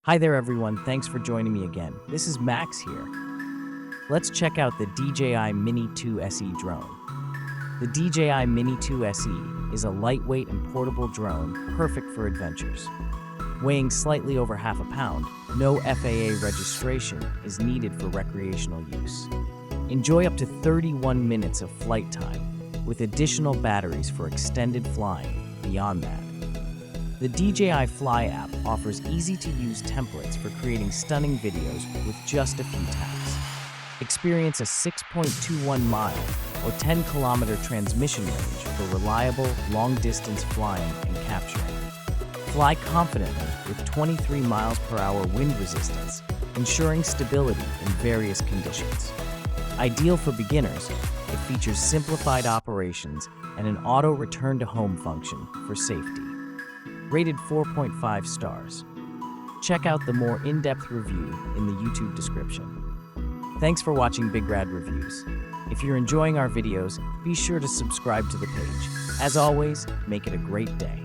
Hi there everyone, thanks for joining me again. This is Max here. Let's check out the DJI Mini 2 SE drone. The DJI Mini 2 SE is a lightweight and portable drone perfect for adventures. Weighing slightly over half a pound, no FAA registration is needed for recreational use. Enjoy up to 31 minutes of flight time, with additional batteries for extended flying beyond that. The DJI Fly app offers easy-to-use templates for creating stunning videos with just a few taps. Experience a 6.21 mile or 10-kilometer transmission range for reliable, long-distance flying and capturing. Fly confidently with 23 miles per hour wind resistance, ensuring stability in various conditions. Ideal for beginners, it features simplified operations and an auto return to home function for safety. Rated 4.5 stars. Check out the more in-depth review in the YouTube description. Thanks for watching Big Rad Reviews. If you're enjoying our videos, be sure to subscribe to the page. As always, make it a great day.